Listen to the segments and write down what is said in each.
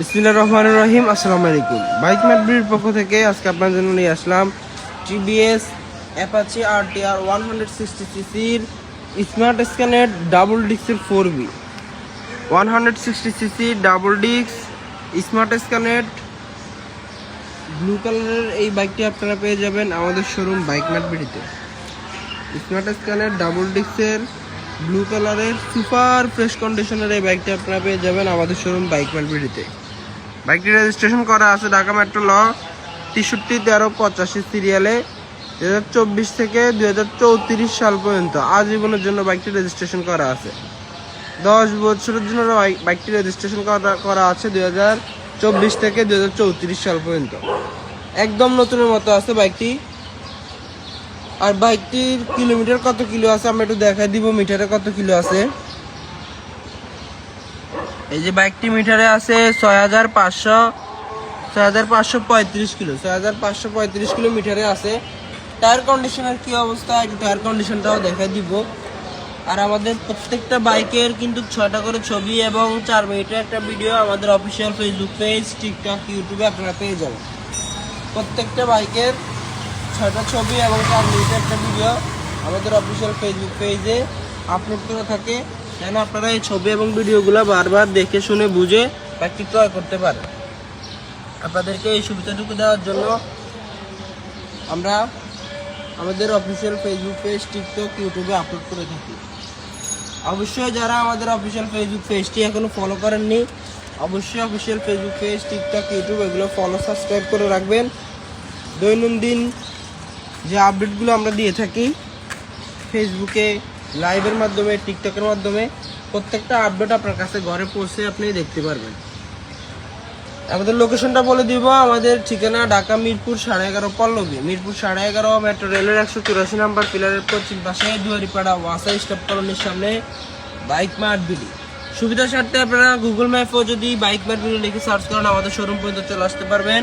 বিসমিল্লাহির রহমানির রহিম। আসসালামু আলাইকুম। বাইক ম্যাটবির পক্ষ থেকে আজকে আপনার জন্য নিয়ে আসলাম টিভিএস অ্যাপাচি আরটিআর 160 সিসির স্মার্ট স্ক্যানেট ডাবল ডিস্কের 4B 160 CC double disc smart স্ক্যানেট ব্লু কালারের এই বাইকটি আপনারা পেয়ে যাবেন আমাদের শোরুম বাইক ম্যাটবিতে। স্মার্ট স্ক্যানেট ডাবল ডিস্কের ব্লু কালারের সুপার ফ্রেশ কন্ডিশনের এই বাইকটি আপনারা পেয়ে যাবেন আমাদের শোরুম বাইক ম্যাটবিতে। বাইকটি রেজিস্ট্রেশন করা আছে ঢাকা মেট্রো ল 631385 সিরিয়ালে 2024 থেকে 2034 সাল পর্যন্ত আজীবনের জন্য বাইকটি রেজিস্ট্রেশন করা আছে। 10 বছরের জন্য বাইকটি রেজিস্ট্রেশন করা আছে 2024 থেকে 2034 সাল পর্যন্ত। একদম নতুনের মতো আছে বাইকটি। আর বাইকটির কিলোমিটার কত কিলো আছে আমরা একটু দেখাই দিব। মিটারে কত কিলো আছে, এই যে বাইকটি মিটারে আছে 6535 কিলো, 6535 কিলো মিটারে আছে। টায়ার কন্ডিশনের কি অবস্থা, একটু টায়ার কন্ডিশনটাও দেখাই দিব। আর আমাদের প্রত্যেকটা বাইকের কিন্তু 6টা করে ছবি এবং 4 মিনিটের একটা ভিডিও আমাদের অফিসিয়াল ফেসবুক পেজ, টিকটক, ইউটিউবে আপনারা পেয়ে যাবেন। প্রত্যেকটা বাইকের 6টা ছবি এবং 4 মিনিটের একটা ভিডিও আমাদের অফিসিয়াল ফেসবুক পেজে আপলোড করা থাকে, যেন আপনারা এই ছবি এবং ভিডিওগুলো বারবার দেখে শুনে বুঝে বাইকটি ক্রয় করতে পারেন। আপনাদেরকে এই সুবিধাটুকু দেওয়ার জন্য আমরা আমাদের অফিসিয়াল ফেসবুক পেজ, টিকটক, ইউটিউবে আপলোড করে থাকি। অবশ্যই যারা আমাদের অফিসিয়াল ফেসবুক পেজটি এখনও ফলো করেননি, অবশ্যই official Facebook page, TikTok, YouTube এগুলো ফলো, সাবস্ক্রাইব করে রাখবেন। দৈনন্দিন যে আপডেটগুলো আমরা দিয়ে থাকি ফেসবুকে লাইভের মাধ্যমে, টিকটকের মাধ্যমে, প্রত্যেকটা আপডেট আপনার কাছে ঘরে পৌঁছে আপনি দেখতে পারবেন। আমাদের লোকেশনটা বলে দিব। আমাদের ঠিকানা ঢাকা মিরপুর 11.5 পল্লবী, মিরপুর 11.5 মেট্রো রেলের 184 নম্বর পিলারের পশ্চিম পাশে দুয়ারিপাড়া ওয়াসা স্টপ কলোনির সামনে বাইক মার্ট বিডি। সুবিধার স্বার্থে আপনারা গুগল ম্যাপেও যদি বাইক মার্ট বিডি লিখে সার্চ করেন আমাদের শোরুম পর্যন্ত চলে আসতে পারবেন।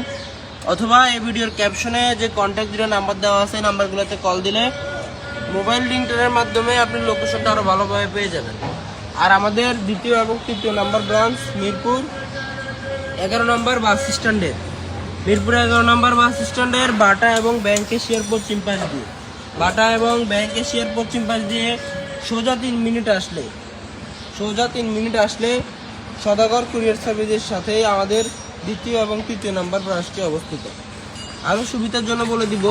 অথবা এই ভিডিওর ক্যাপশনে যে কন্ট্যাক্ট জিরো নাম্বার দেওয়া আছে, নাম্বারগুলোতে কল দিলে মোবাইল লিঙ্কটারের মাধ্যমে আপনি লোকেশনটা আরও ভালোভাবে পেয়ে যাবেন। আর আমাদের দ্বিতীয় এবং তৃতীয় নাম্বার ব্রাঞ্চ মিরপুর 11 নম্বর বাস স্ট্যান্ডের, মিরপুর 11 নম্বর বাস স্ট্যান্ডের বাটা এবং ব্যাংক এশিয়ার পশ্চিম পাশ দিয়ে, বাটা এবং ব্যাংক এশিয়ার পশ্চিম পাশ দিয়ে সোজা 3 মিনিট আসলে সদাগর কুরিয়ার সার্ভিসের সাথে আমাদের দ্বিতীয় এবং তৃতীয় নাম্বার ব্রাঞ্চটি অবস্থিত। আরও সুবিধার জন্য বলে দিব,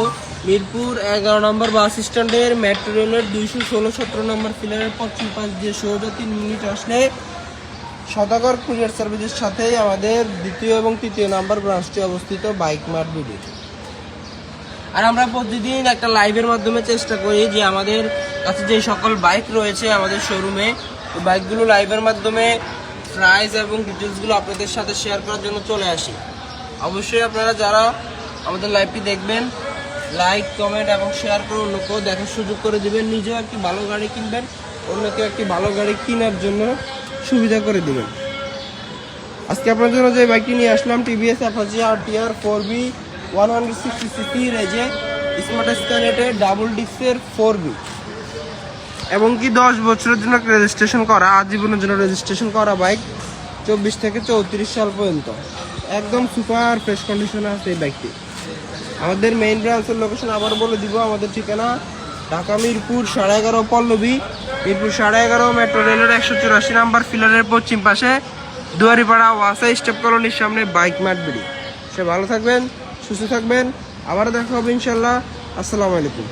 মিরপুর 11 নম্বর বাস স্ট্যান্ডের মেট্রো রেলের 216-17 নম্বর পিলারের পশ্চিম পাশ দিয়ে সোজা 3 মিনিট আসলে সদাগর কুরিয়ার সার্ভিসের সাথেই আমাদের দ্বিতীয় এবং তৃতীয় নাম্বার ব্রাঞ্চটি অবস্থিত বাইক মার্ট বিডি। আর আমরা প্রতিদিন একটা লাইভের মাধ্যমে চেষ্টা করি যে আমাদের কাছে যে সকল বাইক রয়েছে আমাদের শোরুমে, ওই বাইকগুলো লাইভের মাধ্যমে প্রাইস এবং ডিটেলসগুলো আপনাদের সাথে শেয়ার করার জন্য চলে আসি। অবশ্যই আপনারা যারা আমাদের লাইভটি দেখবেন, লাইক, কমেন্ট এবং শেয়ার করে অন্যকেও দেখার সুযোগ করে দেবেন। নিজেও একটি ভালো গাড়ি কিনবেন, অন্যকেও একটি ভালো গাড়ি কেনার জন্য সুবিধা করে দেবেন। আজকে আপনার জন্য যে বাইকটি নিয়ে আসলাম TVS Apache RTR 4B 160 CC রেজে স্মার্ট স্ক্যানেটের ডাবল ডিস্কের 4B এবং কি 10 বছরের জন্য রেজিস্ট্রেশন করা, আজীবনের জন্য রেজিস্ট্রেশন করা বাইক 24 থেকে 34 সাল পর্যন্ত। একদম সুপার ফ্রেশ কন্ডিশনে আছে এই বাইকটি। আমাদের মেইন ব্রাঞ্চের লোকেশন আবার বলে দিব। আমাদের ঠিকানা ঢাকা মিরপুর 11.5 পল্লবী, মিরপুর 11.5 মেট্রো রেলের 184 নম্বর পিলারের পশ্চিম পাশে দুয়ারিপাড়া ওয়াসা স্টপ কলোনির সামনে বাইক মার্ট বিডি। সে ভালো থাকবেন, সুস্থ থাকবেন, আবার দেখা হবে ইনশাল্লাহ। আসসালামু আলাইকুম।